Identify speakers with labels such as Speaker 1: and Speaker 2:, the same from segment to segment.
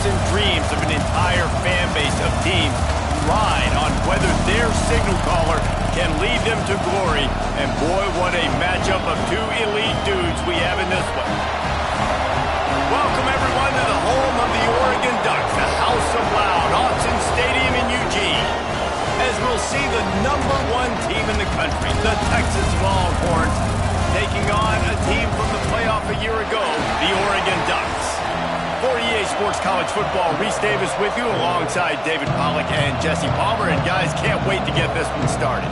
Speaker 1: hopes and dreams of an entire fan base of teams ride on whether their signal caller can lead them to glory. And boy, what a matchup of two elite dudes we have in this one. Welcome everyone to the home of the Oregon Ducks, the House of Loud, Autzen Stadium in Eugene. As we'll see the #1 team in the country, the Texas Longhorns, taking on a team from the playoff a year ago, the Oregon Ducks. For EA Sports College Football, Reese Davis with you alongside David Pollack and Jesse Palmer. And guys, can't wait to get this one started.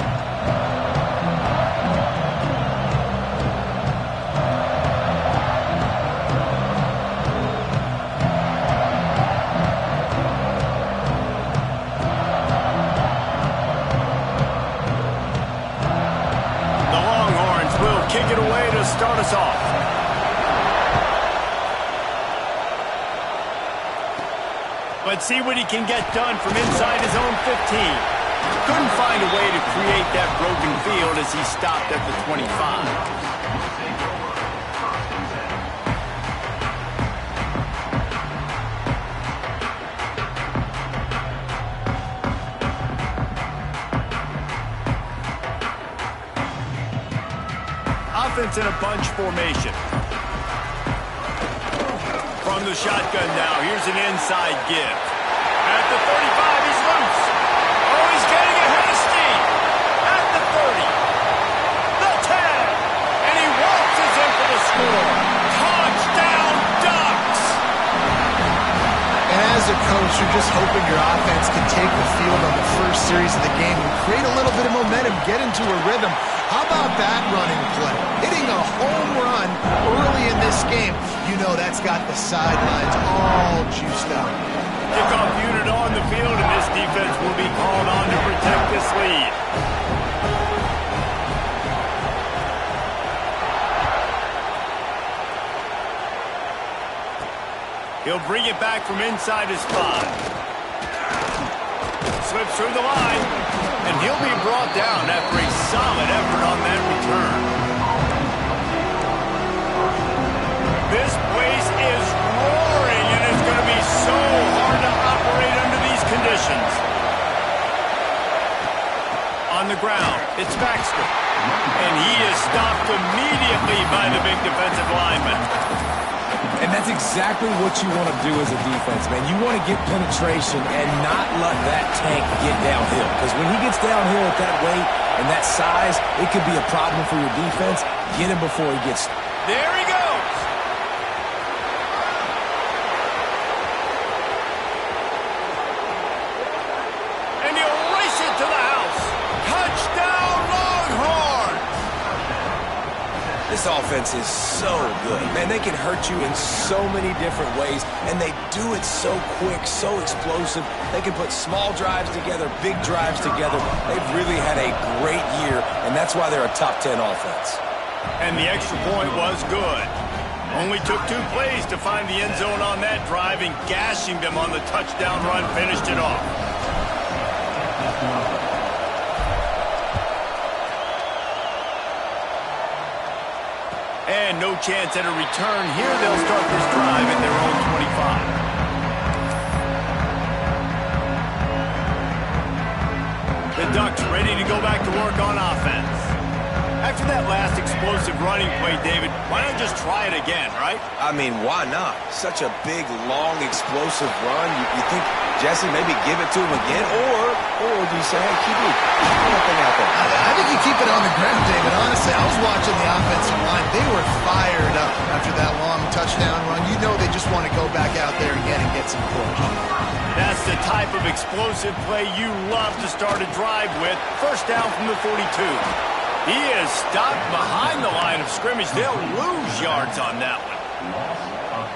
Speaker 1: The Longhorns will kick it away to start us off. Let's see what he can get done from inside his own 15. Couldn't find a way to create that broken field as he stopped at the 25. Offense in a bunch formation. From the shotgun now, here's an inside give. At the 35, he's loose. Oh, he's getting ahead of steam. At the 30. The 10. And he waltzes in for the score. Touchdown, Ducks!
Speaker 2: And as a coach, you're just hoping your offense can take the field on the first series of the game and create a little bit of momentum, get into a rhythm. How about that running play? Hitting a home run early in this game. You know that's got the sidelines all juiced up.
Speaker 1: Kickoff unit on the field, and this defense will be called on to protect this lead. He'll bring it back from inside his 5. Slips through the line, and he'll be brought down after a solid effort on that return. This place is roaring, and it's going to be so hard to operate under these conditions. On the ground, it's Baxter, and he is stopped immediately by the big defensive lineman.
Speaker 3: And that's exactly what you want to do as a defense, man. You want to get penetration and not let that tank get downhill. Because when he gets downhill at that weight and that size, it could be a problem for your defense. Get him before he gets...
Speaker 1: There he goes! And he'll race it to the house. Touchdown, Longhorns!
Speaker 3: This offense is so good. Man, they can hurt you in so many different ways, and they do it so quick, so explosive. They can put small drives together, big drives together. They've really had a great year, and that's why they're a top 10 offense.
Speaker 1: And the extra point was good. Only took 2 plays to find the end zone on that drive, and gashing them on the touchdown run finished it off. And no chance at a return here. They'll start this drive at their own 25. The Ducks ready to go back to work on offense. After that last explosive running play, David, why not just try it again, right?
Speaker 3: I mean, why not? Such a big, long, explosive run. You think, Jesse, maybe give it to him again? Or do you say, hey, keep it out there?
Speaker 2: I think you keep it on the ground, David. Honestly, I was watching the offensive line. They were fired up after that long touchdown run. You know they just want to go back out there again and get some push.
Speaker 1: That's the type of explosive play you love to start a drive with. First down from the 42. He is stopped behind the line of scrimmage. They'll lose yards on that one.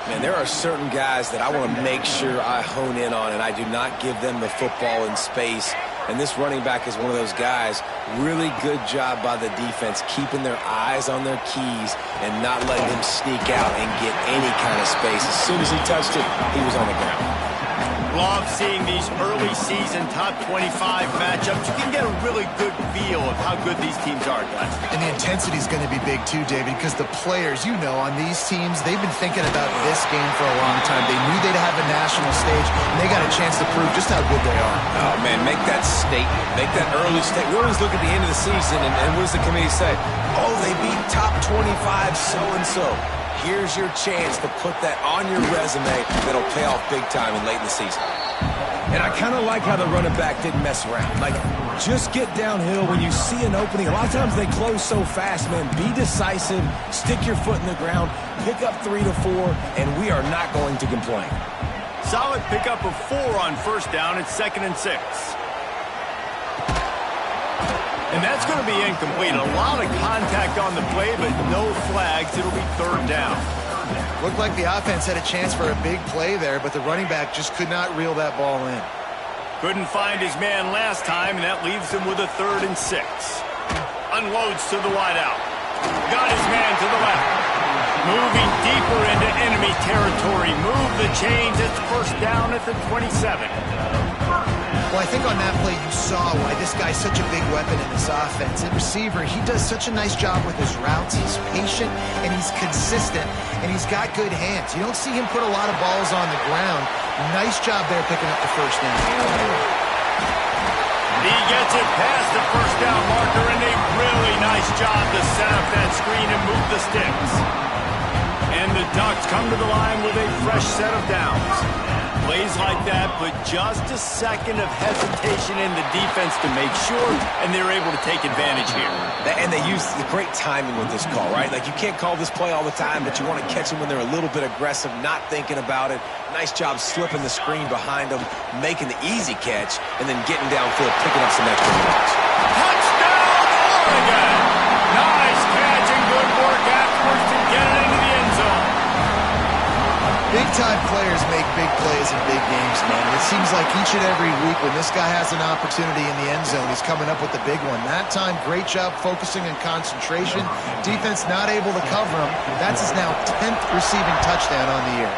Speaker 3: Man, there are certain guys that I want to make sure I hone in on, and I do not give them the football in space. And this running back is one of those guys. Really good job by the defense, keeping their eyes on their keys and not letting him sneak out and get any kind of space. As soon as he touched it, he was on the ground.
Speaker 1: Love seeing these early season top 25 matchups. You can get a really good feel of how good these teams are, guys.
Speaker 2: And the intensity is going to be big too, David, because the players, you know, on these teams, they've been thinking about this game for a long time. They knew they'd have a national stage, and they got a chance to prove just how good they are.
Speaker 3: Oh, man, make that statement. Make that early statement. We always look at the end of the season, and what does the committee say? Oh, they beat top 25 so-and-so. Here's your chance to put that on your resume that'll pay off big time and late in the season. And I kind of like how the running back didn't mess around. Like, just get downhill when you see an opening. A lot of times they close so fast, man. Be decisive, stick your foot in the ground, pick up 3 to 4, and we are not going to complain.
Speaker 1: Solid pickup of 4 on first down. It's 2nd and 6. And that's going to be incomplete. A lot of contact on the play, but no flags. It'll be 3rd down.
Speaker 2: Looked like the offense had a chance for a big play there, but the running back just could not reel that ball in.
Speaker 1: Couldn't find his man last time, and that leaves him with a 3rd and 6. Unloads to the wideout. Got his man to the left. Moving deeper into enemy territory. Move the chains. It's 1st down at the 27.
Speaker 2: Well, I think on that play you saw why this guy's such a big weapon in this offense. At receiver, he does such a nice job with his routes. He's patient, and he's consistent, and he's got good hands. You don't see him put a lot of balls on the ground. Nice job there picking up the 1st down.
Speaker 1: He gets it past the 1st down marker, and a really nice job to set up that screen and move the sticks. And the Ducks come to the line with a fresh set of downs. Plays like that put just a second of hesitation in the defense to make sure, and they're able to take advantage here.
Speaker 3: And they use the great timing with this call, right? Like, you can't call this play all the time, but you want to catch them when they're a little bit aggressive, not thinking about it. Nice job slipping the screen behind them, making the easy catch, and then getting downfield, picking up some extra yards.
Speaker 1: Touchdown, Oregon! Nice catch and good work afterwards to get it into the end zone.
Speaker 2: Big-time players make big plays in big games, man. It seems like each and every week when this guy has an opportunity in the end zone, he's coming up with the big one. That time, great job focusing and concentration. Defense not able to cover him. That's his now 10th receiving touchdown on the year.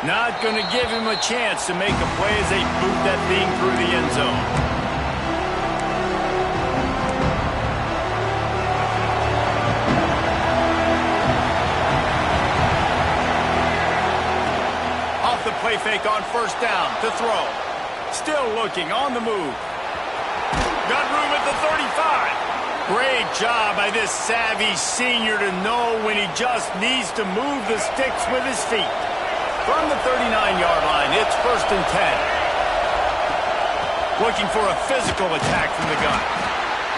Speaker 1: Not going to give him a chance to make a play as they boot that thing through the end zone. The play fake on 1st down to throw. Still looking on the move. Got room at the 35. Great job by this savvy senior to know when he just needs to move the sticks with his feet. From the 39-yard line, it's 1st and 10. Looking for a physical attack from the gun.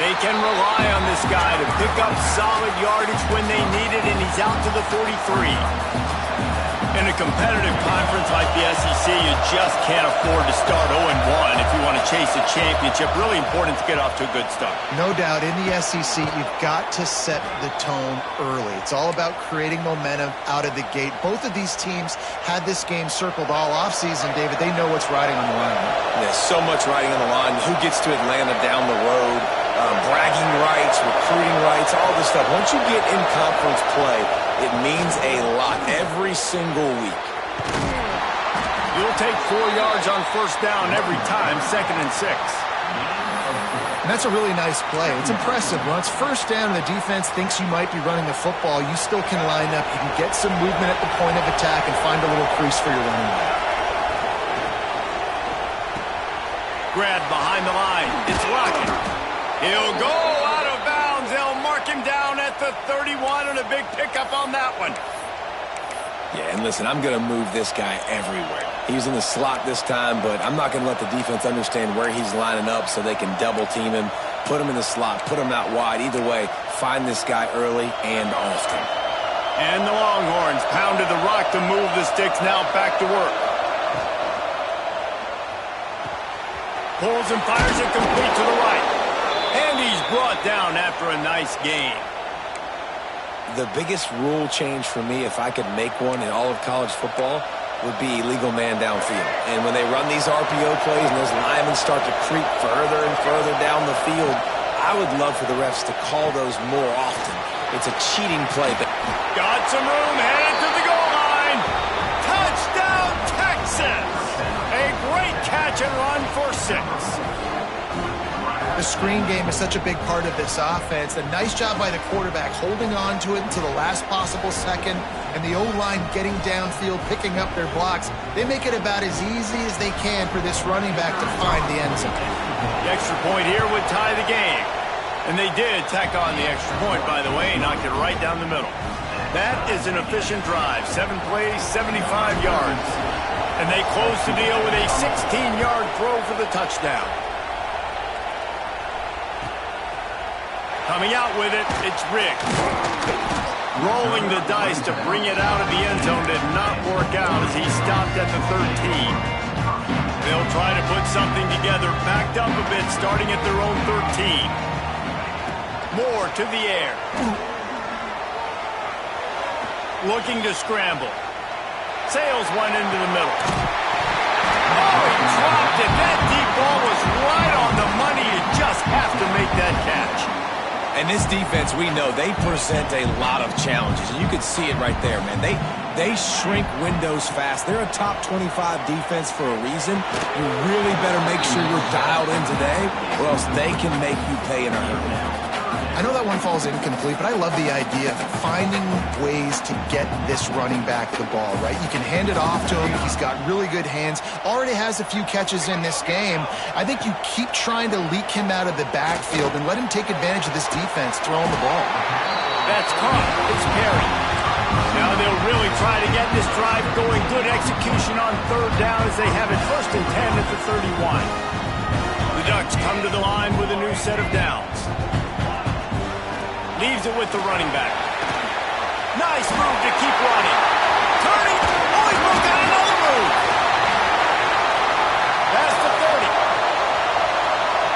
Speaker 1: They can rely on this guy to pick up solid yardage when they need it, and he's out to the 43. In a competitive conference like the SEC, you just can't afford to start 0-1 if you want to chase a championship. Really important to get off to a good start.
Speaker 2: No doubt, in the SEC, you've got to set the tone early. It's all about creating momentum out of the gate. Both of these teams had this game circled all offseason, David. They know what's riding on the line.
Speaker 3: There's so much riding on the line. Who gets to Atlanta down the road? Bragging rights, recruiting rights, all this stuff. Once you get in conference play, it means a lot every single week.
Speaker 1: You'll take 4 yards on 1st down every time, 2nd and 6.
Speaker 2: And that's a really nice play. It's impressive. When it's 1st down and the defense thinks you might be running the football, you still can line up. You can get some movement at the point of attack and find a little crease for your running back.
Speaker 1: Grab behind the line. It's Lockett. He'll go out of bounds. They'll mark him down at the 31, and a big pickup on that one.
Speaker 3: Yeah, and listen, I'm going to move this guy everywhere. He's in the slot this time, but I'm not going to let the defense understand where he's lining up so they can double team him, put him in the slot, put him out wide. Either way, find this guy early and often.
Speaker 1: And the Longhorns pounded the rock to move the sticks. Now back to work. Pulls and fires it complete to the right. And he's brought down after a nice gain.
Speaker 3: The biggest rule change for me, if I could make one in all of college football, would be illegal man downfield. And when they run these RPO plays and those linemen start to creep further and further down the field, I would love for the refs to call those more often. It's a cheating play.
Speaker 1: Got some room, headed to the goal line. Touchdown, Texas! A great catch and run for 6.
Speaker 2: The The screen game is such a big part of this offense. A nice job by the quarterback holding on to it until the last possible second, and the O-line getting downfield, picking up their blocks. They make it about as easy as they can for this running back to find the end zone.
Speaker 1: The extra point here would tie the game. And they did tack on the extra point, by the way, knocked it right down the middle. That is an efficient drive. 7 plays, 75 yards. And they close the deal with a 16-yard throw for the touchdown. Coming out with it, it's Riggs. Rolling the dice to bring it out of the end zone did not work out as he stopped at the 13. They'll try to put something together, backed up a bit, starting at their own 13. Moore to the air. Looking to scramble. Sails one into the middle. Oh, he dropped it. That deep ball was right on the money. You just have to make that catch.
Speaker 3: And this defense, we know, they present a lot of challenges. And you can see it right there, man. They shrink windows fast. They're a top 25 defense for a reason. You really better make sure you're dialed in today, or else they can make you pay in a hurry.
Speaker 2: I know that one falls incomplete, but I love the idea of finding ways to get this running back the ball, right? You can hand it off to him. He's got really good hands. Already has a few catches in this game. I think you keep trying to leak him out of the backfield and let him take advantage of this defense throwing the ball.
Speaker 1: That's caught. It's Perry. Now they'll really try to get this drive going. Good execution on third down as they have it 1st and 10 at the 31. The Ducks come to the line with a new set of downs. Leaves it with the running back. Nice move to keep running. Turning. Oh, he broke out another move. That's the 30.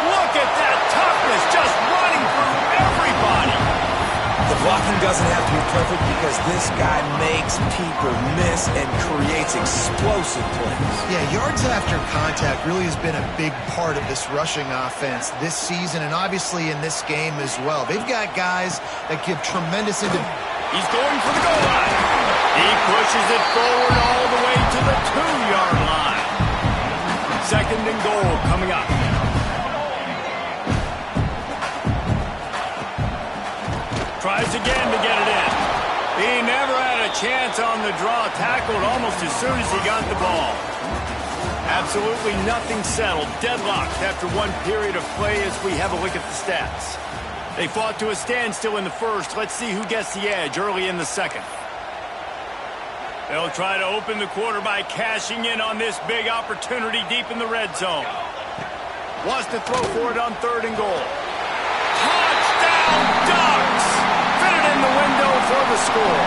Speaker 1: Look at that toughness, just running through everybody.
Speaker 3: The blocking doesn't have to be perfect because this guy makes people miss and creates explosive plays.
Speaker 2: Yeah, yards after contact really has been a big part of this rushing offense this season and obviously in this game as well. They've got guys that give tremendous
Speaker 1: He's going for the goal line. He pushes it forward all the way to the 2-yard line. 2nd and goal coming up. Tries again to get it in. He never had a chance on the draw. Tackled almost as soon as he got the ball. Absolutely nothing settled. Deadlocked after one period of play as we have a look at the stats. They fought to a standstill in the first. Let's see who gets the edge early in the second. They'll try to open the quarter by cashing in on this big opportunity deep in the red zone. Wants to throw for it on 3rd and goal. Touchdown, Ducks! Fit it in the window for the score.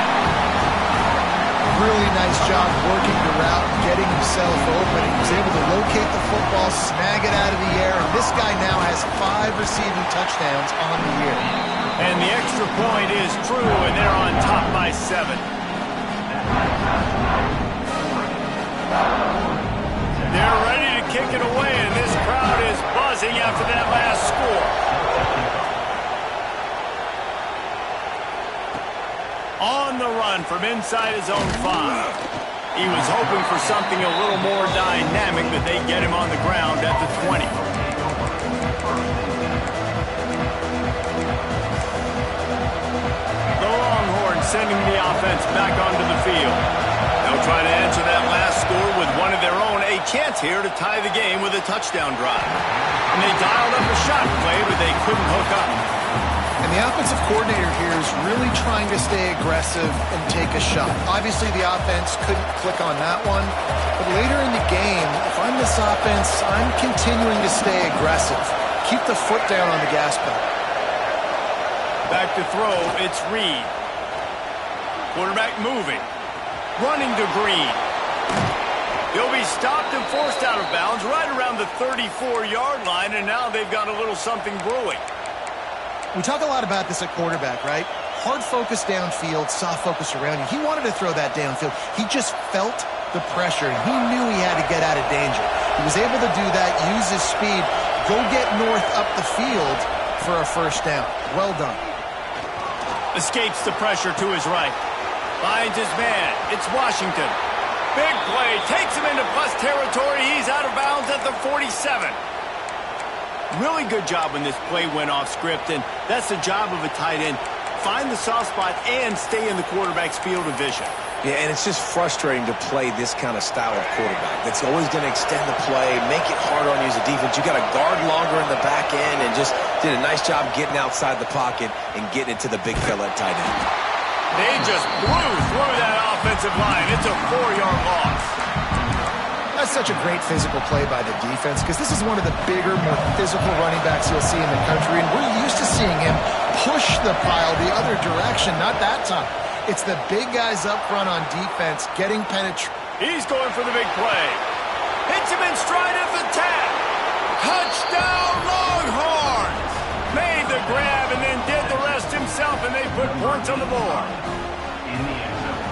Speaker 2: Really nice job working the route and getting himself open. He was able to locate the football, snag it out of the air, and this guy now has 5 receiving touchdowns on the year.
Speaker 1: And the extra point is true, and they're on top by 7. They're ready to kick it away, and this crowd is buzzing after that last score. On the run from inside his own 5. He was hoping for something a little more dynamic, but they get him on the ground at the 20. The Longhorns sending the offense back onto the field. They'll try to answer that last score with one of their own. A chance here to tie the game with a touchdown drive. And they dialed up a shot play, but they couldn't hook up.
Speaker 2: And the offensive coordinator here is really trying to stay aggressive and take a shot. Obviously, the offense couldn't click on that one. But later in the game, if I'm this offense, I'm continuing to stay aggressive. Keep the foot down on the gas pedal.
Speaker 1: Back to throw, it's Reed. Quarterback moving. Running to Green. He'll be stopped and forced out of bounds right around the 34-yard line, and now they've got a little something brewing.
Speaker 2: We talk a lot about this at quarterback, right? Hard focus downfield, soft focus around you. He wanted to throw that downfield. He just felt the pressure. He knew he had to get out of danger. He was able to do that, use his speed, go get north up the field for a 1st down. Well done.
Speaker 1: Escapes the pressure to his right. Finds his man. It's Washington. Big play. Takes him into plus territory. He's out of bounds at the 47. Really good job when this play went off script, and that's the job of a tight end. Find the soft spot and stay in the quarterback's field of vision.
Speaker 3: Yeah, and it's just frustrating to play this kind of style of quarterback. That's always going to extend the play, make it harder on you as a defense. You got to guard longer in the back end, and just did a nice job getting outside the pocket and getting it to the big fella at tight end.
Speaker 1: They just blew through that offensive line. It's a 4-yard loss.
Speaker 2: That's such a great physical play by the defense because this is one of the bigger, more physical running backs you'll see in the country, and we're used to seeing him push the pile the other direction. Not that time. It's the big guys up front on defense getting penetration.
Speaker 1: He's going for the big play. Hits him in stride at the tap. Touchdown, Longhorns! Made the grab and then did the rest himself, and they put points on the board.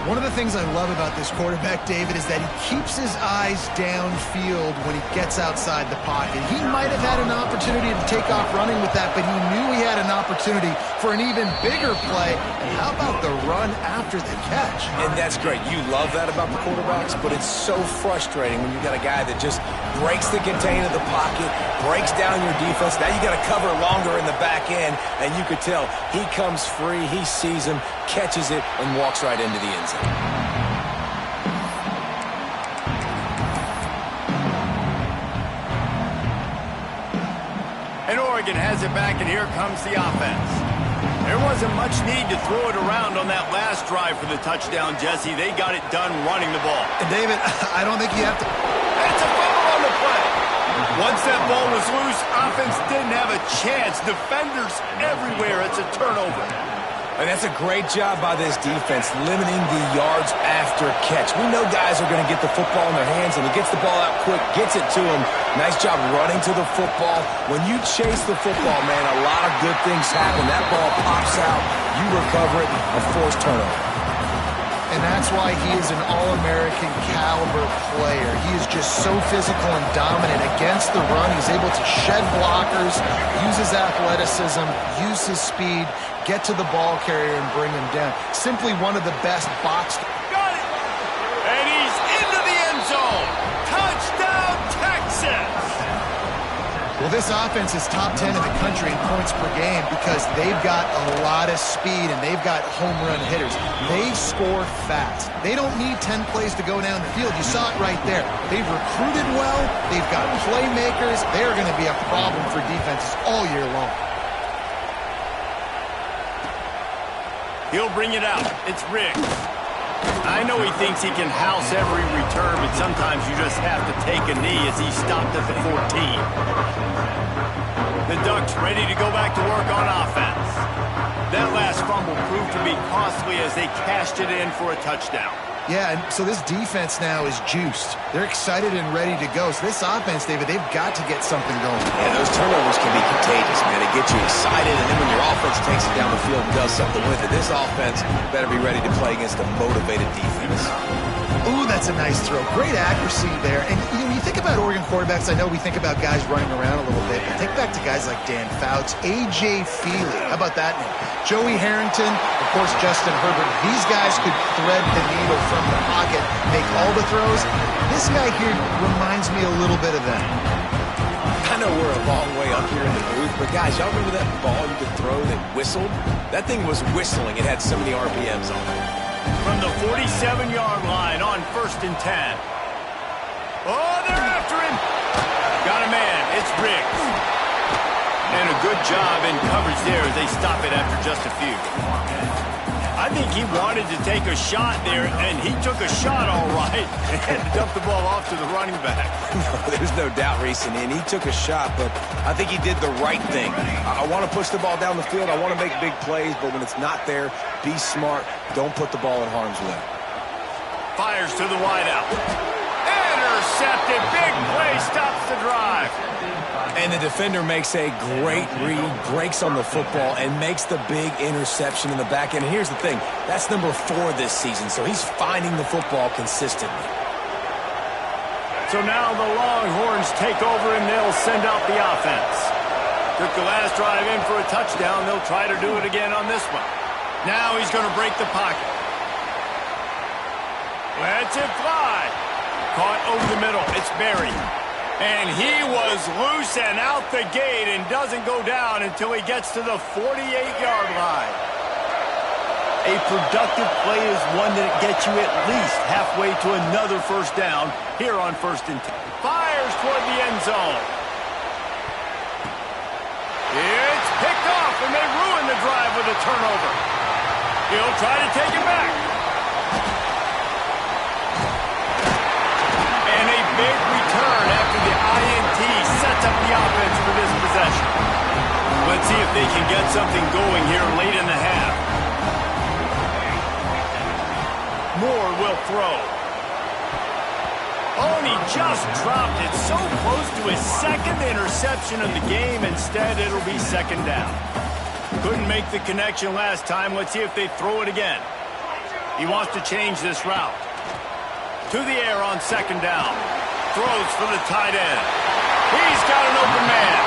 Speaker 2: One of the things I love about this quarterback, David, is that he keeps his eyes downfield when he gets outside the pocket. He might have had an opportunity to take off running with that, but he knew he had an opportunity for an even bigger play. And how about the run after the catch?
Speaker 3: And that's great. You love that about the quarterbacks, but it's so frustrating when you got a guy that just breaks the contain of the pocket, breaks down your defense. Now you got to cover longer in the back end, and you could tell he comes free, he sees him, catches it, and walks right into the end zone.
Speaker 1: And Oregon has it back, and here comes the offense. There wasn't much need to throw it around on that last drive for the touchdown, Jesse. They got it done running the ball.
Speaker 2: And David, I don't think you have to...
Speaker 1: It's a fumble on the play. Once that ball was loose, offense didn't have a chance. Defenders everywhere. It's a turnover.
Speaker 3: And that's a great job by this defense, limiting the yards after catch. We know guys are going to get the football in their hands, and he gets the ball out quick, gets it to him. Nice job running to the football. When you chase the football, man, a lot of good things happen. That ball pops out, you recover it, a forced turnover.
Speaker 2: And that's why he is an All-American caliber player. He is just so physical and dominant against the run. He's able to shed blockers, use his athleticism, use his speed, get to the ball carrier and bring him down. Simply one of the best boxed.
Speaker 1: Got it! And he's into the end zone. Touchdown, Texas!
Speaker 2: Well, this offense is top 10 in the country in points per game because they've got a lot of speed and they've got home run hitters. They score fast. They don't need 10 plays to go down the field. You saw it right there. They've recruited well. They've got playmakers. They're going to be a problem for defenses all year long.
Speaker 1: He'll bring it out. It's Riggs. I know he thinks he can house every return, but sometimes you just have to take a knee as he stopped at the 14. The Ducks ready to go back to work on offense. That last fumble proved to be costly as they cashed it in for a touchdown.
Speaker 2: Yeah, and so this defense now is juiced. They're excited and ready to go. So this offense, David, they've got to get something going.
Speaker 3: Yeah, those turnovers can be contagious, man. They get you excited, and then when your offense takes it down the field and does something with it, this offense better be ready to play against a motivated defense.
Speaker 2: Ooh, that's a nice throw. Great accuracy there. And when you think about Oregon quarterbacks, I know we think about guys running around a little bit, but think back to guys like Dan Fouts, A.J. Feely. How about that name? Joey Harrington, of course, Justin Herbert. These guys could thread the needle from the pocket, make all the throws. This guy here reminds me a little bit of that.
Speaker 3: I know we're a long way up here in the booth, but guys, y'all remember that ball you could throw that whistled? That thing was whistling. It had so many RPMs on it.
Speaker 1: From the 47-yard line on 1st and 10. Oh, they're after him. Got a man. It's Riggs. And a good job in coverage there as they stop it after just a few. I think he wanted to take a shot there, and he took a shot all right and dumped the ball off to the running back.
Speaker 3: There's no doubt, Reese, and he took a shot, but I think he did the right thing. I want to push the ball down the field. I want to make big plays, but when it's not there, be smart. Don't put the ball in harm's way.
Speaker 1: Fires to the wideout. Intercepted. Big play stops the drive.
Speaker 3: And the defender makes a great read, breaks on the football, and makes the big interception in the back end. And here's the thing, that's number 4 this season, so he's finding the football consistently.
Speaker 1: So now the Longhorns take over, and they'll send out the offense. Took the last drive in for a touchdown. They'll try to do it again on this one. Now he's going to break the pocket. Lets it fly. Caught over the middle. It's Berry. And he was loose and out the gate and doesn't go down until he gets to the 48-yard line. A productive play is one that gets you at least halfway to another first down here on 1st and 10. Fires toward the end zone. It's picked off, and they ruin the drive with a turnover. He'll try to take it back. And a big return after the INT sets up the offense for this possession. Let's see if they can get something going here late in the half. Moore will throw. Oh, and he just dropped it so close to his second interception of the game. Instead, it'll be 2nd down. Couldn't make the connection last time. Let's see if they throw it again. He wants to change this route. To the air on 2nd down. Throws for the tight end. He's got an open man.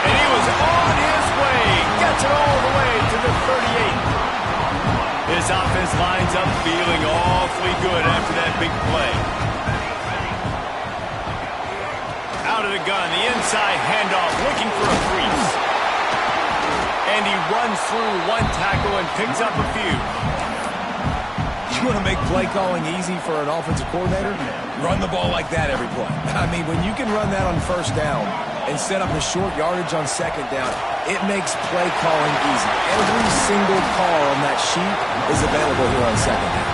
Speaker 1: And he was on his way. Gets it all the way to the 38. This offense lines up feeling awfully good after that big play. Out of the gun, the inside handoff, looking for a crease. And he runs through one tackle and picks up a few.
Speaker 3: You want to make play calling easy for an offensive coordinator? Run the ball like that every play. I mean, when you can run that on 1st down and set up the short yardage on 2nd down, it makes play calling easy. Every single call on that sheet is available here on 2nd down.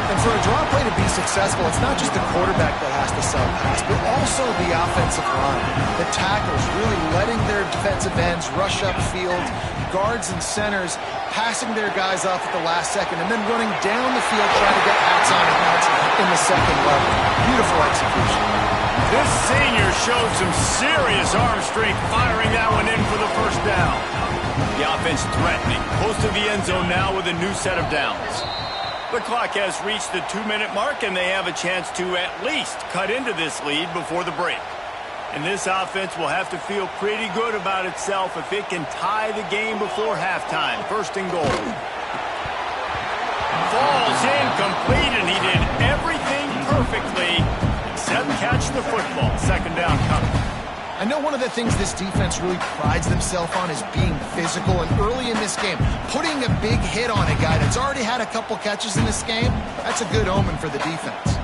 Speaker 2: And for a draw play to be successful, it's not just the quarterback that has to sell pass, but also the offensive line. The tackles really letting their defensive ends rush upfield, guards and centers passing their guys off at the last second, and then running down the field trying to get hats on hands in the 2nd level. Beautiful execution.
Speaker 1: This senior showed some serious arm strength firing that one in for the 1st down. The offense threatening, close to the end zone now with a new set of downs. The clock has reached the 2-minute mark, and they have a chance to at least cut into this lead before the break. And this offense will have to feel pretty good about itself if it can tie the game before halftime. 1st and goal. Falls incomplete, and he did everything perfectly except catch the football. 2nd down coming.
Speaker 2: I know one of the things this defense really prides themselves on is being physical, and early in this game, putting a big hit on a guy that's already had a couple catches in this game, that's a good omen for the defense.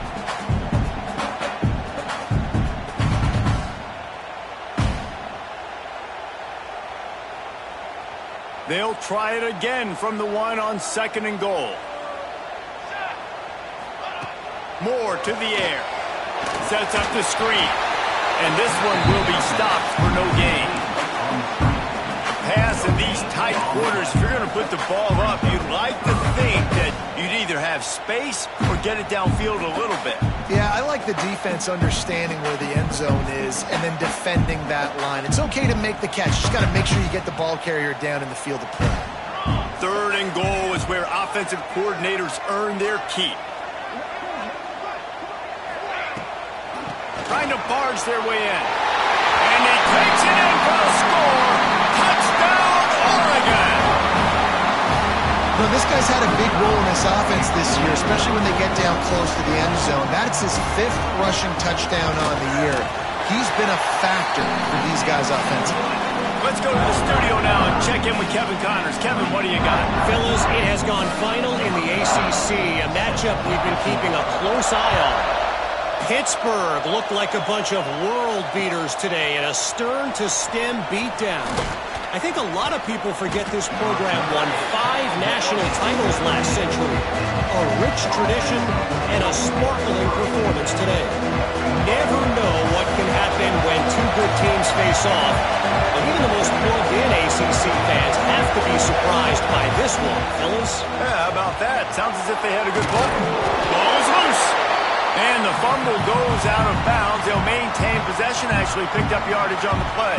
Speaker 1: They'll try it again from the one on 2nd and goal. Moore to the air. Sets up the screen. And this one will be stopped for no gain. Pass in these tight quarters, if you're going to put the ball up, you'd like to think that you'd either have space or get it downfield a little bit.
Speaker 2: Yeah, I like the defense understanding where the end zone is and then defending that line. It's okay to make the catch. You just got to make sure you get the ball carrier down in the field of play.
Speaker 1: 3rd and goal is where offensive coordinators earn their keep. Trying to barge their way in. And he takes it in for a score. Touchdown, Oregon!
Speaker 2: Well, this guy's had a big role in this offense this year, especially when they get down close to the end zone. That's his 5th rushing touchdown on the year. He's been a factor for these guys offensively.
Speaker 1: Let's go to the studio now and check in with Kevin Connors. Kevin, what do you got?
Speaker 4: Fellas, it has gone final in the ACC, a matchup we've been keeping a close eye on. Pittsburgh looked like a bunch of world beaters today in a stern-to-stem beatdown. I think a lot of people forget this program won 5 national titles last century. A rich tradition and a sparkling performance today. Never know what can happen when 2 good teams face off. But even the most plugged-in ACC fans have to be surprised by this one, fellas.
Speaker 1: Yeah, how about that? Sounds as if they had a good ball. Ball is loose. And the fumble goes out of bounds. They'll maintain possession, actually picked up yardage on the play.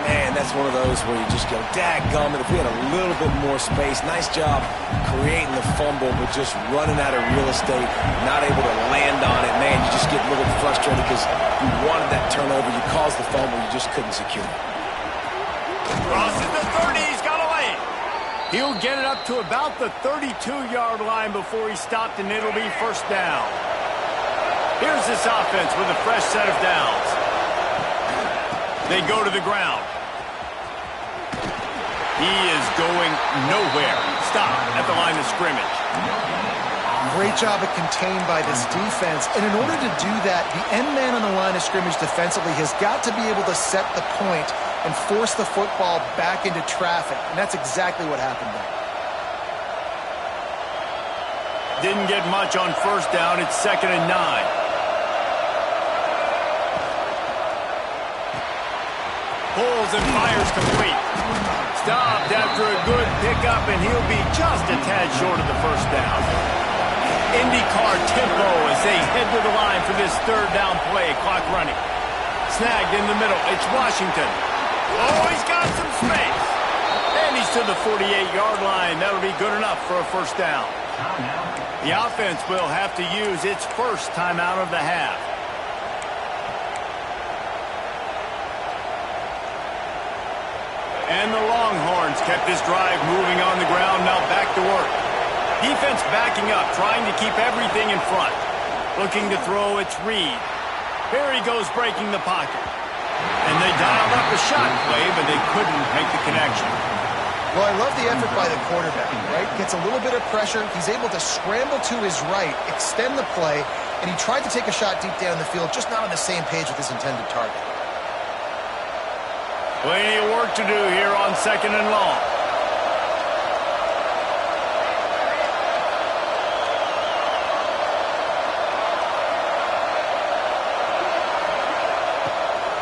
Speaker 3: Man, that's one of those where you just go, dadgummit, if we had a little bit more space. Nice job creating the fumble, but just running out of real estate, not able to land on it. Man, you just get a little bit frustrated because you wanted that turnover. You caused the fumble, you just couldn't secure it.
Speaker 1: Crosses the 30, he's got a lane. He'll get it up to about the 32-yard line before he stopped, and it'll be 1st down. Here's this offense with a fresh set of downs. They go to the ground. He is going nowhere. Stop at the line of scrimmage.
Speaker 2: Great job at contained by this defense. And in order to do that, the end man on the line of scrimmage defensively has got to be able to set the point and force the football back into traffic. And that's exactly what happened there.
Speaker 1: Didn't get much on first down. It's 2nd and 9. Pulls and fires complete. Stopped after a good pickup, and he'll be just a tad short of the first down. IndyCar tempo as they head to the line for this 3rd down play. Clock running. Snagged in the middle. It's Washington. Oh, he's got some space. And he's to the 48-yard line. That'll be good enough for a first down. The offense will have to use its first timeout of the half. And the Longhorns kept this drive moving on the ground. Now back to work. Defense backing up, trying to keep everything in front. Looking to throw, it's Reed. Here he goes breaking the pocket. And they dialed up a shot play, but they couldn't make the connection.
Speaker 2: Well, I love the effort by the quarterback, right? Gets a little bit of pressure. He's able to scramble to his right, extend the play, and he tried to take a shot deep down the field, just not on the same page with his intended target.
Speaker 1: Plenty of work to do here on 2nd and long.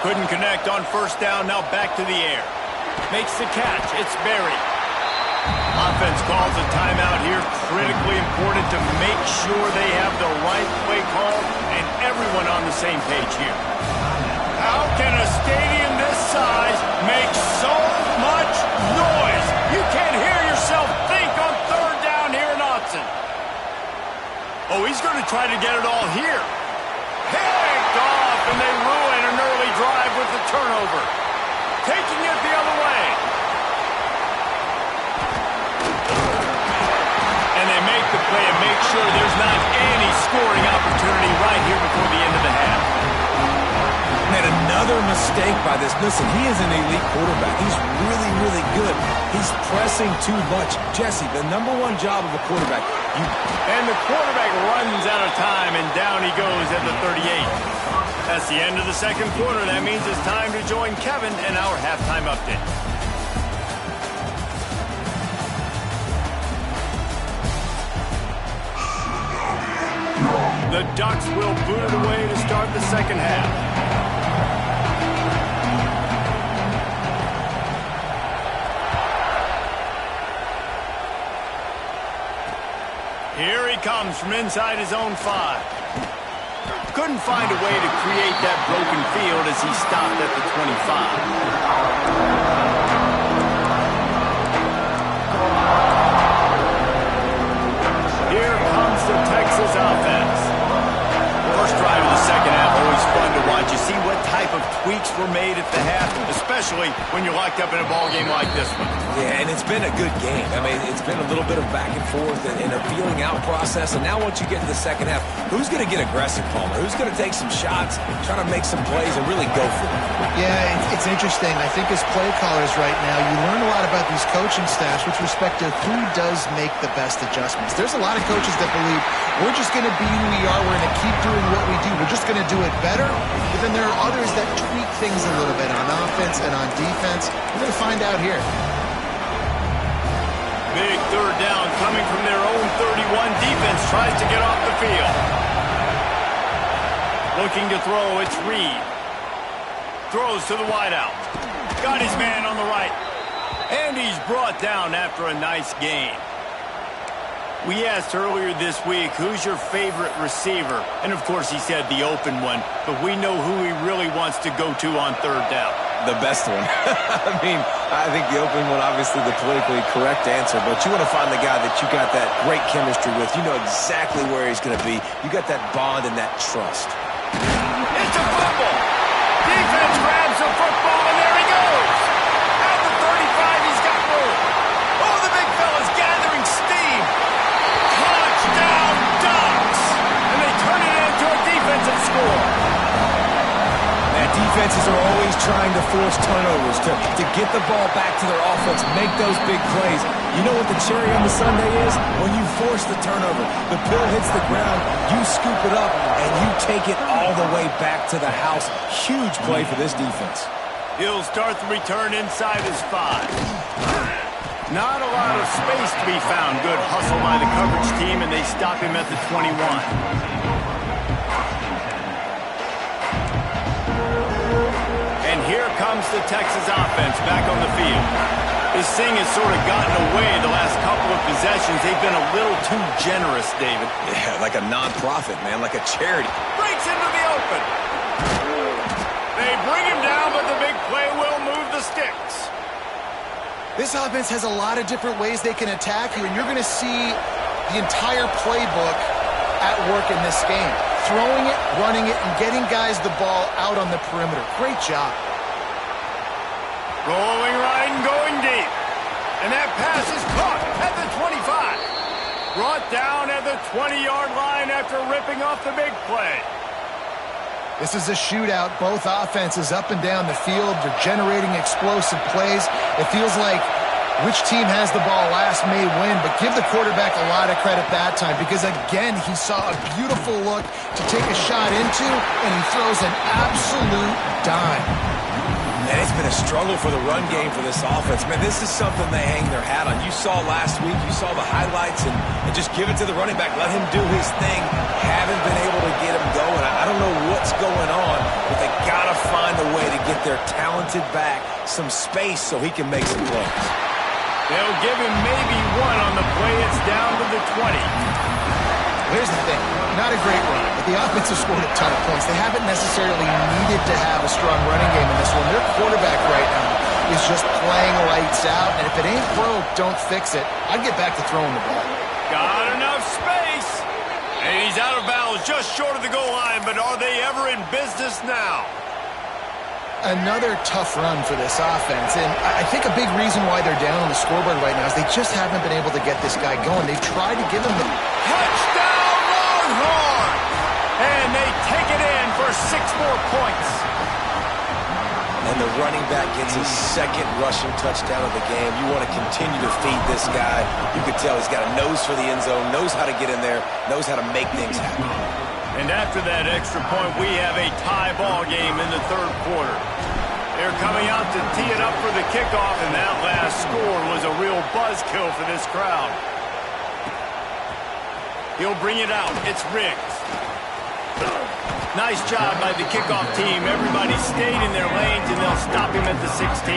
Speaker 1: Couldn't connect on first down. Now back to the air. Makes the catch. It's Berry. Offense calls a timeout here. Critically important to make sure they have the right play call and everyone on the same page here. How can a stadium this size make so much noise? You can't hear yourself think on 3rd down here in Autzen. Oh, he's going to try to get it all here. Picked off, and they ruin an early drive with the turnover. Taking it the other way. And they make the play and make sure there's not any scoring opportunity right here before the end of the half.
Speaker 3: Made another mistake by this. Listen, he is an elite quarterback. He's really, really good. He's pressing too much. Jesse, the #1 job of a quarterback.
Speaker 1: And the quarterback runs out of time, and down he goes at the 38. That's the end of the 2nd quarter. That means it's time to join Kevin and our halftime update. The Ducks will boot it away to start the 2nd half. Here he comes from inside his own 5. Couldn't find a way to create that broken field as he stopped at the 25. Here comes the Texas offense. First drive of the 2nd half, always fun to watch. You see what type of tweaks were made at the half, especially when you're locked up in a ball game like this one.
Speaker 3: Yeah, and it's been a good game. I mean, it's been a little bit of back and forth and a feeling out process. And now once you get to the 2nd half, who's going to get aggressive, Palmer? Who's going to take some shots, try to make some plays, and really go for it?
Speaker 2: Yeah, it's interesting. I think as play callers right now, you learn a lot about these coaching staffs with respect to who does make the best adjustments. There's a lot of coaches that believe we're just going to be who we are. We're going to keep doing what we do. We're just going to do it better. But then there are others that tweak things a little bit on offense and on defense. We're going to find out here.
Speaker 1: Big 3rd down coming from their own 31. Defense tries to get off the field. Looking to throw, it's Reed. Throws to the wideout. Got his man on the right. And he's brought down after a nice gain. We asked earlier this week, who's your favorite receiver? And of course he said the open one, but we know who he really wants to go to on 3rd down.
Speaker 3: The best one. I mean, I think the open one, obviously the politically correct answer, but you want to find the guy that you got that great chemistry with. You know exactly where he's going to be. You got that bond and that trust.
Speaker 1: It's a fumble. Defense grabs the football, and there he goes. At the 35, he's got room. Oh, the big fella's gathering steam. Touchdown, Ducks. And they turn it into a defensive
Speaker 3: defenses are always trying to force turnovers, to get the ball back to their offense, make those big plays. You know what the cherry on the sundae is? When you force the turnover, the pill hits the ground, you scoop it up, and you take it all the way back to the house. Huge play for this defense.
Speaker 1: He'll start the return inside his 5. Not a lot of space to be found. Good hustle by the coverage team, and they stop him at the 21. And here comes the Texas offense back on the field. This thing has sort of gotten away the last couple of possessions. They've been a little too generous, David.
Speaker 3: Yeah, like a non-profit, man, like a charity.
Speaker 1: Breaks into the open. They bring him down, but the big play will move the sticks.
Speaker 2: This offense has a lot of different ways they can attack you, and you're going to see the entire playbook at work in this game. Throwing it, running it, and getting guys the ball out on the perimeter. Great job.
Speaker 1: Rolling right and going deep. And that pass is caught at the 25. Brought down at the 20-yard line after ripping off the big play.
Speaker 2: This is a shootout. Both offenses up and down the field. They're generating explosive plays. It feels like which team has the ball last may win, but give the quarterback a lot of credit that time because, again, he saw a beautiful look to take a shot into, and he throws an absolute dime.
Speaker 3: And it's been a struggle for the run game for this offense. Man, this is something they hang their hat on. You saw last week, you saw the highlights, and just give it to the running back. Let him do his thing. Haven't been able to get him going. I don't know what's going on, but they got to find a way to get their talented back some space so he can make some plays.
Speaker 1: They'll give him maybe one on the play. It's down to the 20.
Speaker 2: Here's the thing. Not a great run, but the offense has scored a ton of points. They haven't necessarily needed to have a strong running game in this one. Their quarterback right now is just playing lights out, and if it ain't broke, don't fix it. I'd get back to throwing the ball.
Speaker 1: Got enough space. And he's out of bounds just short of the goal line, but are they ever in business now?
Speaker 2: Another tough run for this offense, and I think a big reason why they're down on the scoreboard right now is they just haven't been able to get this guy going. They've tried to give him the
Speaker 1: touchdown Longhorn, and they take it in for 6 more points.
Speaker 3: And the running back gets his second rushing touchdown of the game. You want to continue to feed this guy. You can tell he's got a nose for the end zone, knows how to get in there, knows how to make things happen.
Speaker 1: And after that extra point, we have a tie ball game in the 3rd quarter. They're coming out to tee it up for the kickoff, and that last score was a real buzzkill for this crowd. He'll bring it out. It's Riggs. Nice job by the kickoff team. Everybody stayed in their lanes, and they'll stop him at the 16.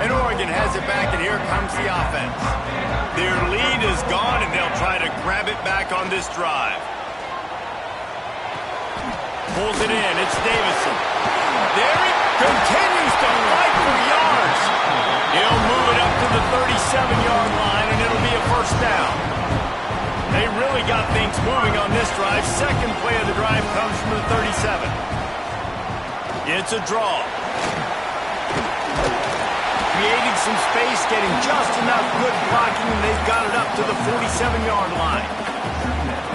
Speaker 1: And Oregon has it back, and here comes the offense. Their lead is gone, and they'll try to grab it back on this drive. Pulls it in. It's Davison. There he continues to fight for yards. He'll move it up to the 37-yard line, and it'll be a first down. They really got things moving on this drive. Second play of the drive comes from the 37. It's a draw. Creating some space, getting just enough good blocking, and they've got it up to the 47-yard line.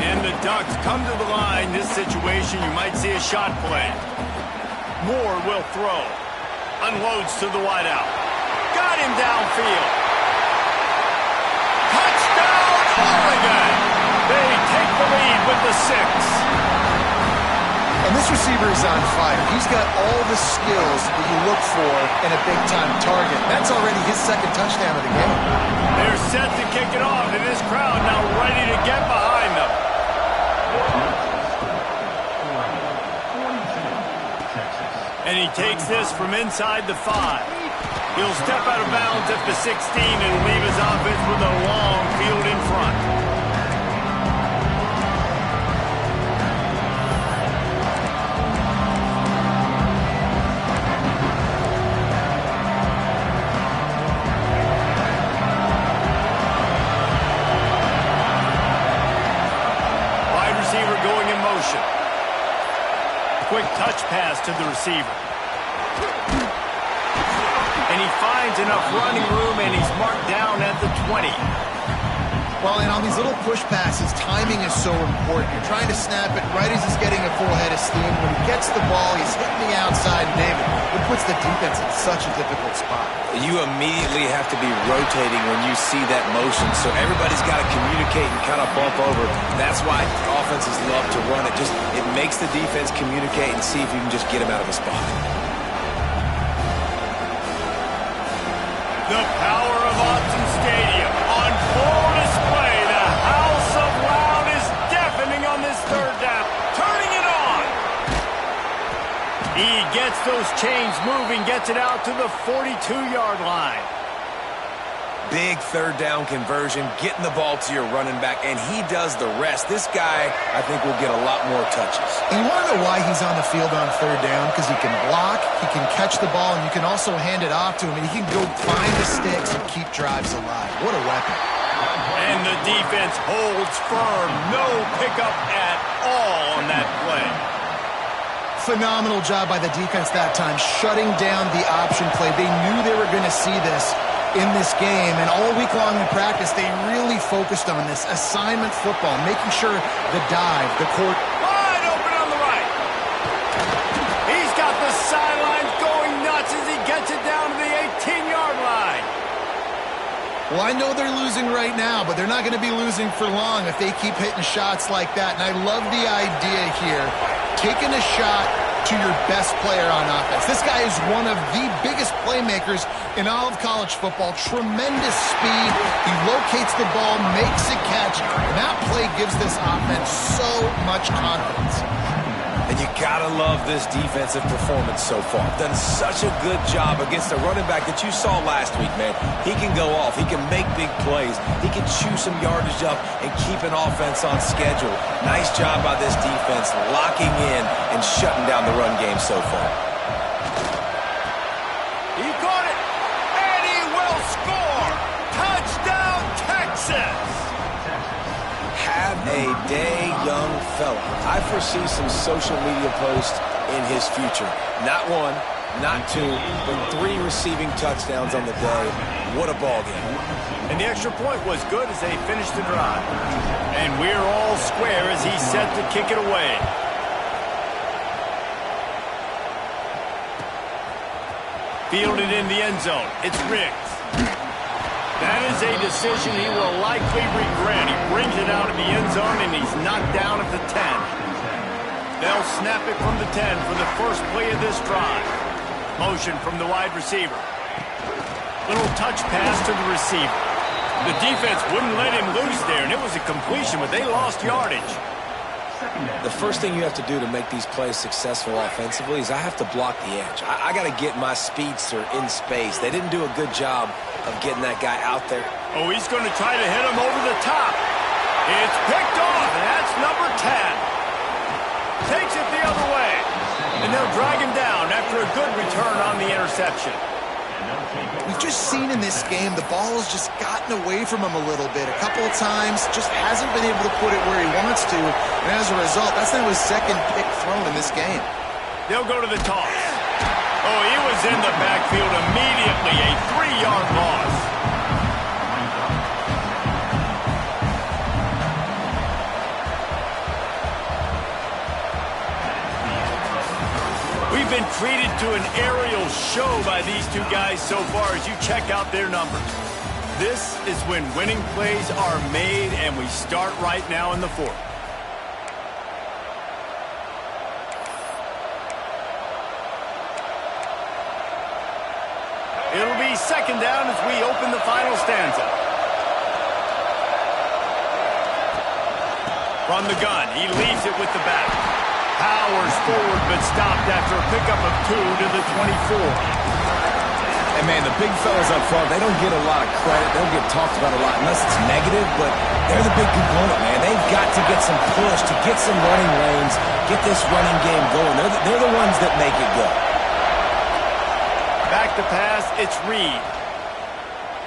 Speaker 1: And the Ducks come to the line. This situation, you might see a shot play. Moore will throw. Unloads to the wideout. Got him downfield. Touchdown, Oregon! They take the lead with the 6.
Speaker 2: And this receiver is on fire. He's got all the skills that you look for in a big-time target. That's already his second touchdown of the game.
Speaker 1: They're set to kick it off, and this crowd now ready to get behind them. And he takes this from inside the 5. He'll step out of bounds at the 16 and leave his offense with a long field in front. Wide receiver going in motion. Quick touch pass to the receiver. And he finds enough running room, and he's marked down at the 20.
Speaker 2: Well, and on these little push passes, timing is so important. You're trying to snap it right as he's getting a full head of steam. When he gets the ball, he's hitting the outside, and David, it puts the defense in such a difficult spot.
Speaker 3: You immediately have to be rotating when you see that motion, so everybody's got to communicate and kind of bump over. That's why offenses love to run it. It makes the defense communicate and see if you can just get him out of the spot.
Speaker 1: The power of Autzen Stadium on full display. The house of loud is deafening on this third down. Turning it on. He gets those chains moving, gets it out to the 42-yard line.
Speaker 3: Big third down conversion, getting the ball to your running back, and he does the rest. This guy, I think, will get a lot more touches.
Speaker 2: And you want to know why he's on the field on third down? Because he can block, he can catch the ball, and you can also hand it off to him, and he can go find the sticks and keep drives alive. What a weapon.
Speaker 1: And the defense holds firm. No pickup at all on that play.
Speaker 2: Phenomenal job by the defense that time, shutting down the option play. They knew they were going to see this in this game, and all week long in practice, they really focused on this assignment football, making sure the dive, the court.
Speaker 1: Wide open on the right. He's got the sidelines going nuts as he gets it down to the 18-yard line.
Speaker 2: Well, I know they're losing right now, but they're not going to be losing for long if they keep hitting shots like that, and I love the idea here, taking a shot to your best player on offense. This guy is one of the biggest playmakers in all of college football. Tremendous speed. He locates the ball, makes a catch, and that play gives this offense so much confidence.
Speaker 3: And you gotta love this defensive performance so far. Done such a good job against a running back that you saw last week, man. He can go off. He can make big plays. He can chew some yardage up and keep an offense on schedule. Nice job by this defense locking in and shutting down the run game so far.
Speaker 1: He caught it, and he will score. Touchdown, Texas.
Speaker 3: Have a day, young fella. I foresee some social media posts in his future. Not one, not two, but 3 receiving touchdowns on the day. What a ball game.
Speaker 1: And the extra point was good as they finished the drive. And we're all square as he's set to kick it away. Fielded in the end zone. It's Riggs. That is a decision he will likely regret. He brings it out of the end zone, and he's knocked down at the 10. They'll snap it from the 10 for the first play of this drive. Motion from the wide receiver. Little touch pass to the receiver. The defense wouldn't let him loose there, and it was a completion, but they lost yardage.
Speaker 3: The first thing you have to do to make these plays successful offensively is I have to block the edge. I got to get my speedster in space. They didn't do a good job of getting that guy out there.
Speaker 1: Oh, he's going to try to hit him over the top. It's picked off, and that's number 10. Takes it the other way, and they'll drag him down after a good return on the interception.
Speaker 2: We've just seen in this game the ball has just gotten away from him a little bit. A couple of times, just hasn't been able to put it where he wants to. And as a result, that's now his second pick thrown in this game.
Speaker 1: They'll go to the toss. Oh, he was in the backfield immediately. A 3-yard loss. We've been treated to an aerial show by these two guys so far as you check out their numbers. This is when winning plays are made, and we start right now in the 4th. It'll be second down as we open the final stanza. From the gun, he leaves it with the back. Powers forward, but stopped after a pickup of 2 to the 24.
Speaker 3: And, man, the big fellas up front, they don't get a lot of credit. They don't get talked about a lot unless it's negative, but they're the big component, man. They've got to get some push, to get some running lanes, get this running game going. They're the ones that make it go.
Speaker 1: Back to pass, it's Reed.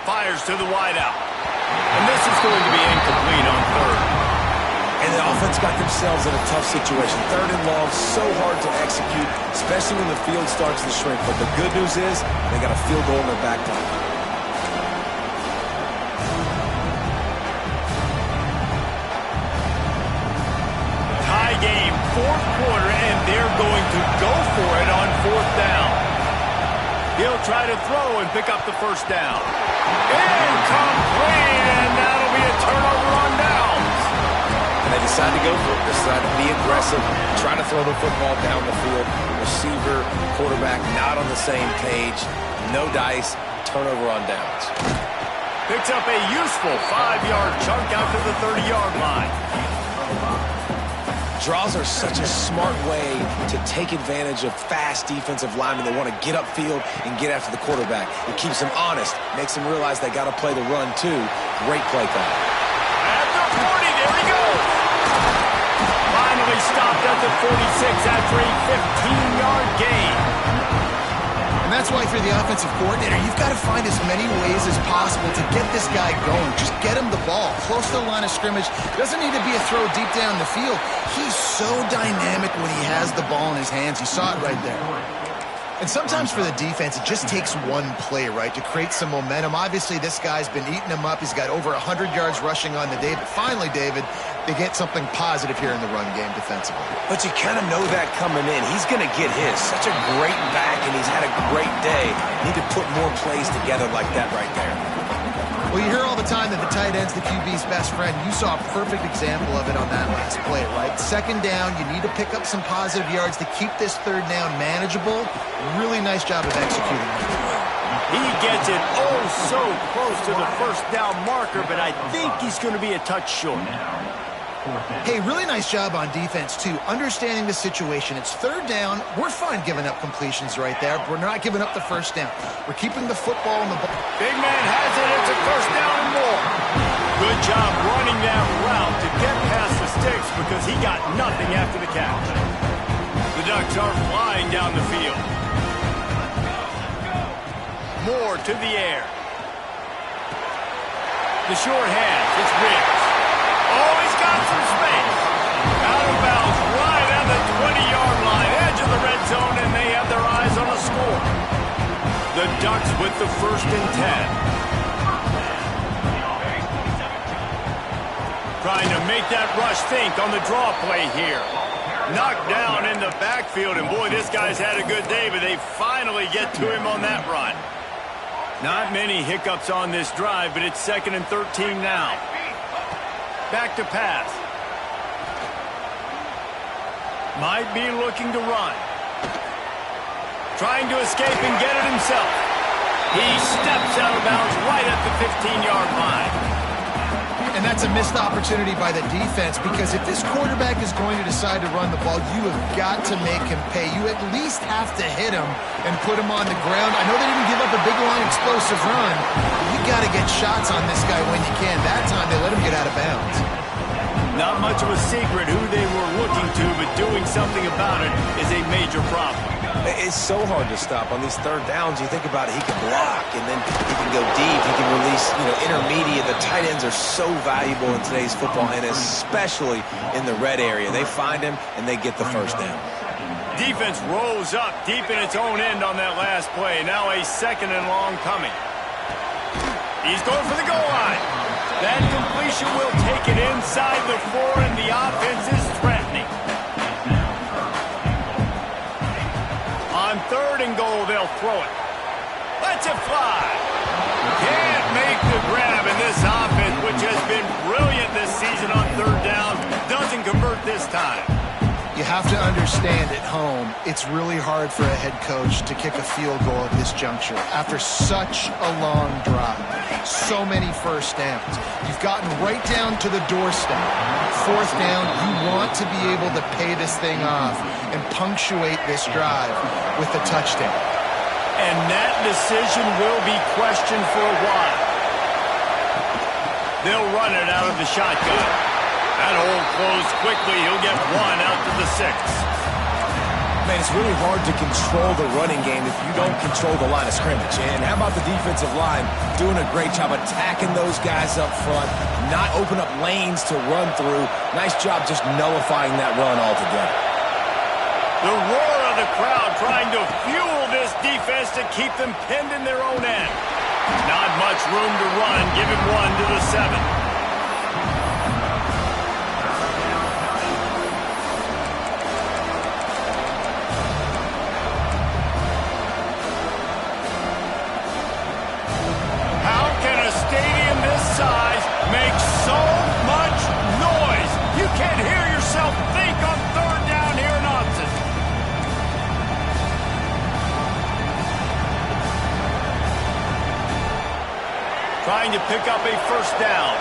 Speaker 1: Fires to the wideout. And this is going to be incomplete on 3rd.
Speaker 3: And the offense got themselves in a tough situation. 3rd and long, so hard to execute, especially when the field starts to shrink. But the good news is they got a field goal in their back pocket.
Speaker 1: fourth quarter, and they're going to go for it on fourth down. He'll try to throw and pick up the first down. Incomplete, and that'll be a turnover on downs.
Speaker 3: And they decide to go for it. They decide to be aggressive, try to throw the football down the field. Receiver, quarterback not on the same page. No dice, turnover on downs.
Speaker 1: Picks up a useful 5-yard chunk out to the 30-yard line.
Speaker 3: Draws are such a smart way to take advantage of fast defensive linemen that want to get upfield and get after the quarterback. It keeps them honest, makes them realize they got to play the run too. Great play call.
Speaker 1: At the 40, there he goes. Finally stopped at the 46 after a 15-yard gain.
Speaker 2: And that's why, if you're the offensive coordinator, you've got to find as many ways as possible to get this guy going. Just get him the ball close to the line of scrimmage. Doesn't need to be a throw deep down the field. He's so dynamic when he has the ball in his hands. You saw it right there. And sometimes for the defense, it just takes one play, right, to create some momentum. Obviously, this guy's been eating him up. He's got over 100 yards rushing on the day. But finally, David, they get something positive here in the run game defensively.
Speaker 3: But you kind of know that coming in. He's going to get his. Such a great back, and he's had a great day. Need to put more plays together like that right there.
Speaker 2: Well, you hear all the time that the tight end's the QB's best friend. You saw a perfect example of it on that last play, right? Second down, you need to pick up some positive yards to keep this third down manageable. Really nice job of executing.
Speaker 1: He gets it oh so close to the first down marker, but I think he's going to be a touch short.
Speaker 2: Hey, really nice job on defense, too. Understanding the situation. It's third down. We're fine giving up completions right there, but we're not giving up the first down. We're keeping the football in the ball.
Speaker 1: Big man has it. It's a first down and more. Good job running that route to get past the sticks because he got nothing after the catch. The Ducks are flying down the field. Moore to the air. The short hands. It's Riggs. Oh, he's got some space. Out of bounds right at the 20-yard line. Edge of the red zone, and they have their eyes on the score. The Ducks with the 1st and 10. Trying to make that rush think on the draw play here. Knocked down in the backfield, and boy, this guy's had a good day, but they finally get to him on that run. Not many hiccups on this drive, but it's 2nd and 13 now. Back to pass. Might be looking to run. Trying to escape and get it himself. He steps out of bounds right at the 15-yard line.
Speaker 2: And that's a missed opportunity by the defense, because if this quarterback is going to decide to run the ball, you have got to make him pay. You at least have to hit him and put him on the ground. I know they didn't give up a big line explosive run, but you got to get shots on this guy when you can. That time they let him get out of bounds.
Speaker 1: Not much of a secret who they were looking to, but doing something about it is a major problem.
Speaker 3: It's so hard to stop on these third downs. You think about it, he can block, and then he can go deep. He can release, intermediate. The tight ends are so valuable in today's football, and especially in the red area. They find him, and they get the first down.
Speaker 1: Defense rose up deep in its own end on that last play. Now a 2nd and long coming. He's going for the goal line. That completion will take it inside the 4, and the offense is threatening. On 3rd and goal, they'll throw it. Lets it fly. Can't make the grab, and this offense, which has been brilliant this season on 3rd down, doesn't convert this time.
Speaker 2: You have to understand at home, it's really hard for a head coach to kick a field goal at this juncture after such a long drive. So many first downs. You've gotten right down to the doorstep. 4th down, you want to be able to pay this thing off and punctuate this drive with a touchdown.
Speaker 1: And that decision will be questioned for a while. They'll run it out of the shotgun. That hole closed quickly. He'll get 1 out to the 6.
Speaker 3: Man, it's really hard to control the running game if you don't control the line of scrimmage. And how about the defensive line doing a great job attacking those guys up front, not open up lanes to run through. Nice job just nullifying that run altogether.
Speaker 1: The roar of the crowd trying to fuel this defense to keep them pinned in their own end. Not much room to run. Give him 1 to the 7. trying to pick up a first down.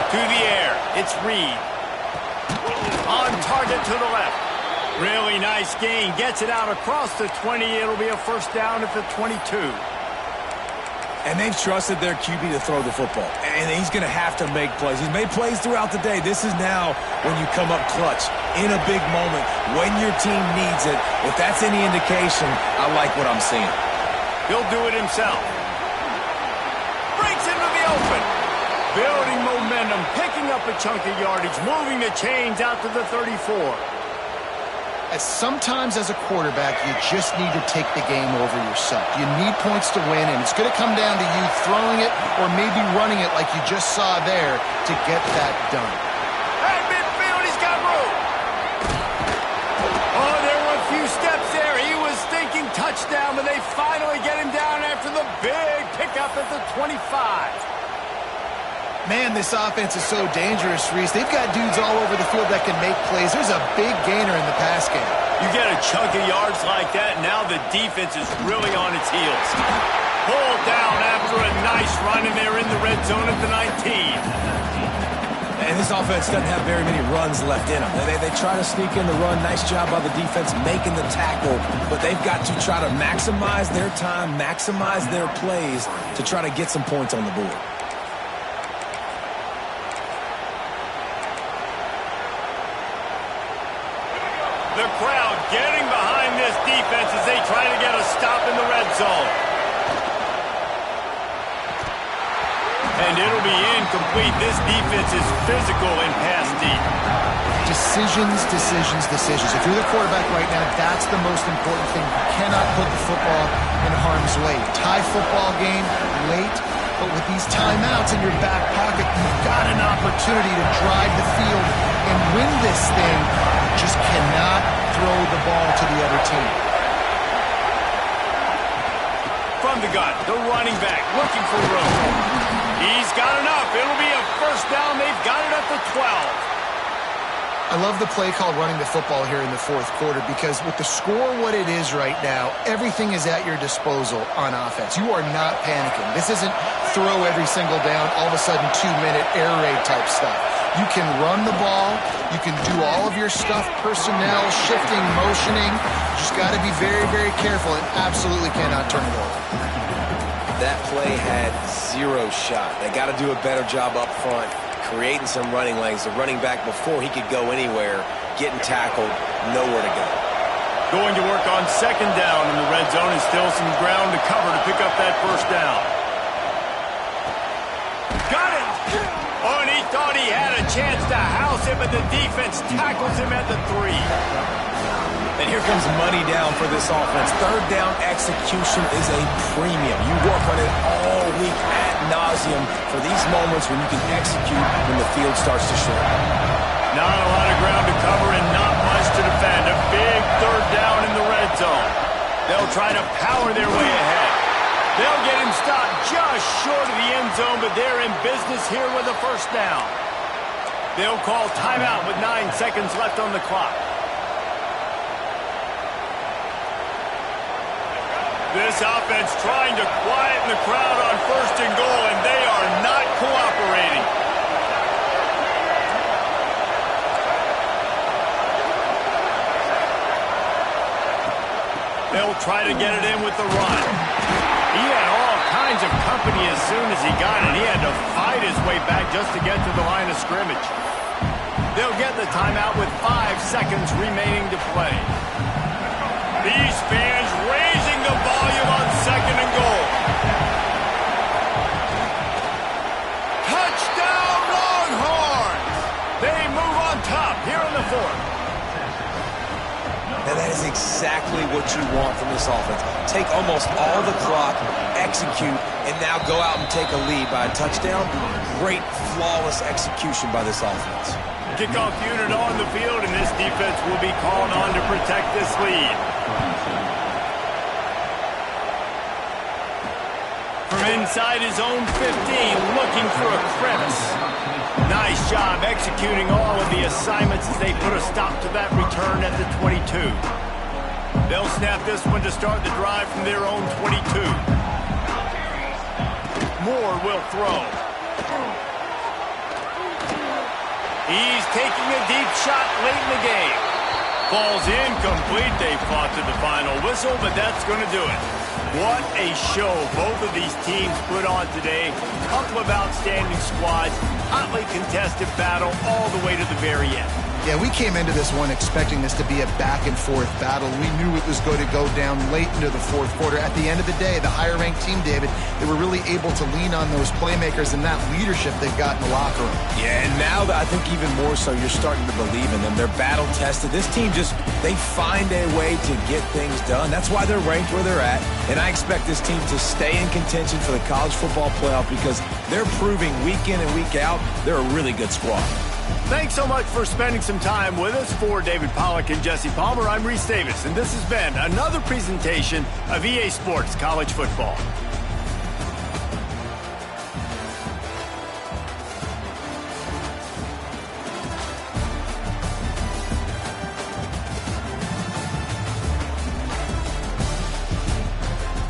Speaker 1: To the air, it's Reed. On target to the left. Really nice gain. Gets it out across the 20. It'll be a first down at the 22.
Speaker 3: And they've trusted their QB to throw the football. And he's going to have to make plays. He's made plays throughout the day. This is now when you come up clutch in a big moment when your team needs it. If that's any indication, I like what I'm seeing.
Speaker 1: He'll do it himself. Breaks into the open. Building momentum, picking up a chunk of yardage, moving the chains out to the 34.
Speaker 2: Sometimes as a quarterback, you just need to take the game over yourself. You need points to win, and it's going to come down to you throwing it or maybe running it like you just saw there to get that done.
Speaker 1: At midfield, he's got room. Oh, there were a few steps there. He was thinking touchdown, but they finally get him down after the big pickup at the 25.
Speaker 2: Man, this offense is so dangerous, Reese. They've got dudes all over the field that can make plays. There's a big gainer in the pass game.
Speaker 1: You get a chunk of yards like that, now the defense is really on its heels. Pulled down after a nice run, and they're in the red zone at the 19.
Speaker 3: And this offense doesn't have very many runs left in them. They try to sneak in the run. Nice job by the defense making the tackle, but they've got to try to maximize their time, maximize their plays to try to get some points on the board.
Speaker 1: The crowd getting behind this defense as they try to get a stop in the red zone. And it'll be incomplete. This defense is physical and pass deep.
Speaker 2: Decisions, decisions, decisions. If you're the quarterback right now, that's the most important thing. You cannot put the football in harm's way. Tie football game late, but with these timeouts in your back pocket, you've got an opportunity to drive the field and win this thing. Just cannot throw the ball to the other team.
Speaker 1: From the gun, the running back looking for room. He's got enough. It'll be a first down. They've got it at the 12.
Speaker 2: I love the play call running the football here in the fourth quarter because with the score what it is right now, everything is at your disposal on offense. You are not panicking. This isn't throw every single down, all of a sudden 2-minute air raid type stuff. You can run the ball. You can do all of your stuff, personnel, shifting, motioning. You just got to be very, very careful and absolutely cannot turn it over.
Speaker 3: That play had zero shot. They got to do a better job up front, creating some running lanes. The running back, before he could go anywhere, getting tackled, nowhere to go.
Speaker 1: Going to work on second down in the red zone and still some ground to cover to pick up that first down. Got it! Oh, and he thought he had a chance to house it, but the defense tackles him at the 3.
Speaker 3: And here comes money down for this offense. Third down execution is a premium. You work on it all week ad nauseum for these moments when you can execute when the field starts to shrink.
Speaker 1: Not a lot of ground to cover and not much to defend. A big third down in the red zone. They'll try to power their way ahead. They'll get him stopped just short of the end zone, but they're in business here with a first down. They'll call timeout with 9 seconds left on the clock. This offense trying to quieten the crowd on first and goal, and they are not cooperating. They'll try to get it in with the run. He had all kinds of company as soon as he got it. He had to fight his way back just to get to the line of scrimmage. They'll get the timeout with 5 seconds remaining to play. These fans raising the volume on second and goal. Touchdown, Longhorns! They move on top here in the fourth.
Speaker 3: And that is exactly what you want from this offense. Take almost all the clock, execute, and now go out and take a lead by a touchdown. Great, flawless execution by this offense.
Speaker 1: Kickoff unit on the field, and this defense will be called on to protect this lead. From inside his own 15, looking for a crevice. Nice job executing all of the assignments as they put a stop to that return at the 22. They'll snap this one to start the drive from their own 22. Moore will throw. He's taking a deep shot late in the game. Falls incomplete. They fought to the final whistle, but that's going to do it. What a show both of these teams put on today. Couple of outstanding squads. Hotly contested battle all the way to the very end.
Speaker 2: Yeah, we came into this one expecting this to be a back-and-forth battle. We knew it was going to go down late into the fourth quarter. At the end of the day, the higher-ranked team, David, they were really able to lean on those playmakers and that leadership they've got in the locker room.
Speaker 3: Yeah, and now I think even more so, you're starting to believe in them. They're battle-tested. This team they find a way to get things done. That's why they're ranked where they're at. And I expect this team to stay in contention for the college football playoff because they're proving week in and week out they're a really good squad.
Speaker 1: Thanks so much for spending some time with us. For David Pollack and Jesse Palmer, I'm Reese Davis, and this has been another presentation of EA Sports College Football.